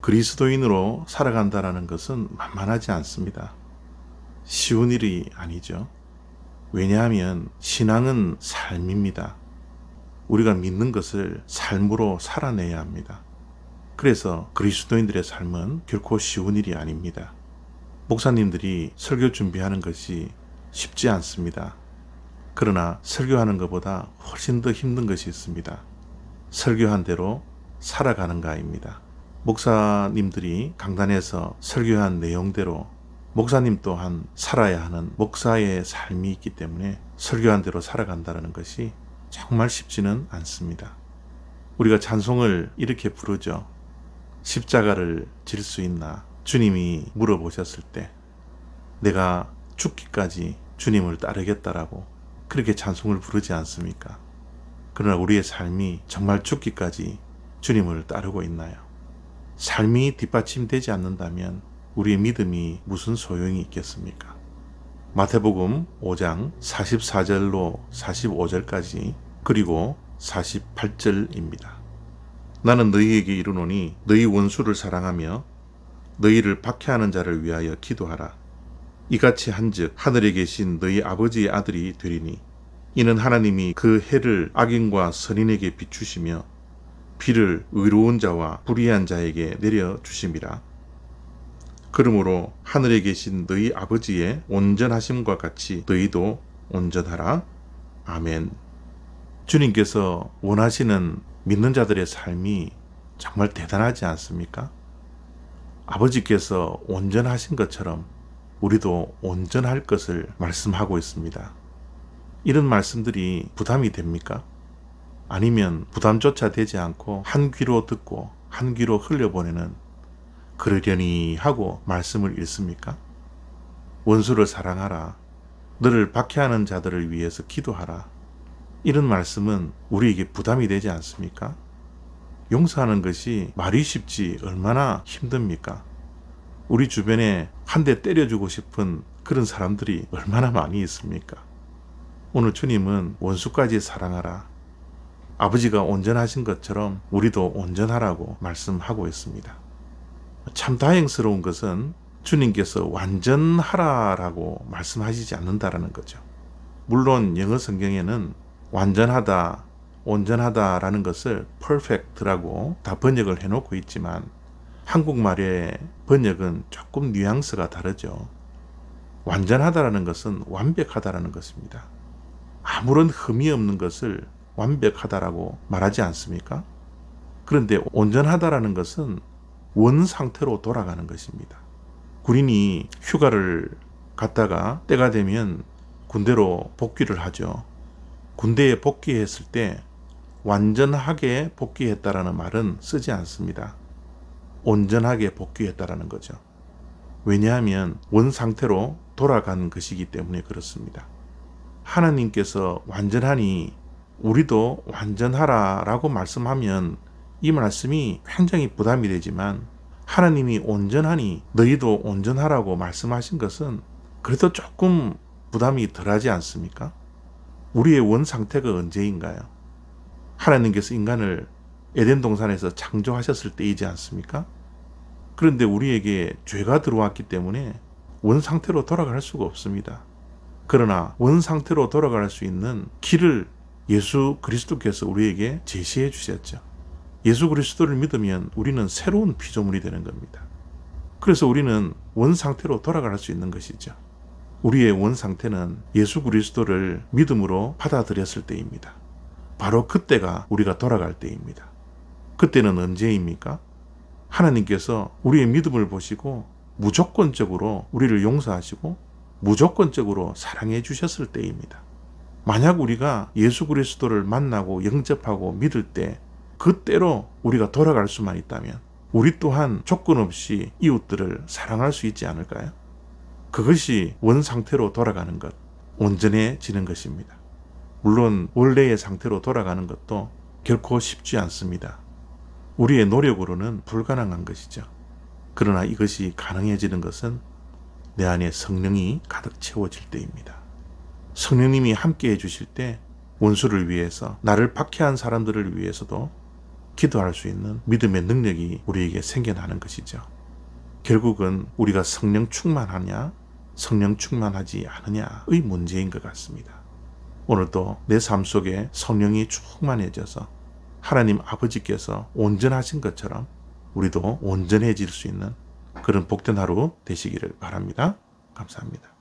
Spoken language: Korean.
그리스도인으로 살아간다는 것은 만만하지 않습니다. 쉬운 일이 아니죠. 왜냐하면 신앙은 삶입니다. 우리가 믿는 것을 삶으로 살아내야 합니다. 그래서 그리스도인들의 삶은 결코 쉬운 일이 아닙니다. 목사님들이 설교 준비하는 것이 쉽지 않습니다. 그러나 설교하는 것보다 훨씬 더 힘든 것이 있습니다. 설교한 대로 살아가는가입니다. 목사님들이 강단에서 설교한 내용대로 목사님 또한 살아야 하는 목사의 삶이 있기 때문에 설교한 대로 살아간다는 것이 정말 쉽지는 않습니다. 우리가 찬송을 이렇게 부르죠. 십자가를 질 수 있나? 주님이 물어보셨을 때 내가 죽기까지 주님을 따르겠다라고 그렇게 찬송을 부르지 않습니까? 그러나 우리의 삶이 정말 죽기까지 주님을 따르고 있나요? 삶이 뒷받침되지 않는다면 우리의 믿음이 무슨 소용이 있겠습니까? 마태복음 5장 44절로 45절까지 그리고 48절입니다. 나는 너희에게 이르노니 너희 원수를 사랑하며 너희를 박해하는 자를 위하여 기도하라. 이같이 한즉 하늘에 계신 너희 아버지의 아들이 되리니 이는 하나님이 그 해를 악인과 선인에게 비추시며 비를 의로운 자와 불의한 자에게 내려주심이라. 그러므로 하늘에 계신 너희 아버지의 온전하심과 같이 너희도 온전하라. 아멘. 주님께서 원하시는 믿는 자들의 삶이 정말 대단하지 않습니까? 아버지께서 온전하신 것처럼 우리도 온전할 것을 말씀하고 있습니다. 이런 말씀들이 부담이 됩니까? 아니면 부담조차 되지 않고 한 귀로 듣고 한 귀로 흘려보내는 그러려니 하고 말씀을 읽습니까? 원수를 사랑하라. 너를 박해하는 자들을 위해서 기도하라. 이런 말씀은 우리에게 부담이 되지 않습니까? 용서하는 것이 말이 쉽지 얼마나 힘듭니까? 우리 주변에 한 대 때려주고 싶은 그런 사람들이 얼마나 많이 있습니까? 오늘 주님은 원수까지 사랑하라. 아버지가 온전하신 것처럼 우리도 온전하라고 말씀하고 있습니다. 참 다행스러운 것은 주님께서 완전하라라고 말씀하시지 않는다라는 거죠. 물론 영어 성경에는 완전하다, 온전하다라는 것을 perfect라고 다 번역을 해놓고 있지만 한국말의 번역은 조금 뉘앙스가 다르죠. 완전하다라는 것은 완벽하다라는 것입니다. 아무런 흠이 없는 것을 완벽하다라고 말하지 않습니까? 그런데 온전하다라는 것은 원 상태로 돌아가는 것입니다. 군인이 휴가를 갔다가 때가 되면 군대로 복귀를 하죠. 군대에 복귀했을 때 완전하게 복귀했다라는 말은 쓰지 않습니다. 온전하게 복귀했다라는 거죠. 왜냐하면 원 상태로 돌아간 것이기 때문에 그렇습니다. 하나님께서 완전하니 우리도 완전하라라고 말씀하면 이 말씀이 굉장히 부담이 되지만 하나님이 온전하니 너희도 온전하라고 말씀하신 것은 그래도 조금 부담이 덜하지 않습니까? 우리의 원 상태가 언제인가요? 하나님께서 인간을 에덴 동산에서 창조하셨을 때이지 않습니까? 그런데 우리에게 죄가 들어왔기 때문에 원 상태로 돌아갈 수가 없습니다. 그러나 원 상태로 돌아갈 수 있는 길을 예수 그리스도께서 우리에게 제시해 주셨죠. 예수 그리스도를 믿으면 우리는 새로운 피조물이 되는 겁니다. 그래서 우리는 원 상태로 돌아갈 수 있는 것이죠. 우리의 원 상태는 예수 그리스도를 믿음으로 받아들였을 때입니다. 바로 그때가 우리가 돌아갈 때입니다. 그때는 언제입니까? 하나님께서 우리의 믿음을 보시고 무조건적으로 우리를 용서하시고 무조건적으로 사랑해 주셨을 때입니다. 만약 우리가 예수 그리스도를 만나고 영접하고 믿을 때 그때로 우리가 돌아갈 수만 있다면 우리 또한 조건 없이 이웃들을 사랑할 수 있지 않을까요? 그것이 원 상태로 돌아가는 것, 온전해지는 것입니다. 물론 원래의 상태로 돌아가는 것도 결코 쉽지 않습니다. 우리의 노력으로는 불가능한 것이죠. 그러나 이것이 가능해지는 것은 내 안에 성령이 가득 채워질 때입니다. 성령님이 함께 해주실 때 원수를 위해서, 나를 박해한 사람들을 위해서도 기도할 수 있는 믿음의 능력이 우리에게 생겨나는 것이죠. 결국은 우리가 성령 충만하냐, 성령 충만하지 않느냐의 문제인 것 같습니다. 오늘도 내 삶 속에 성령이 충만해져서 하나님 아버지께서 온전하신 것처럼 우리도 온전해질 수 있는 그런 복된 하루 되시기를 바랍니다. 감사합니다.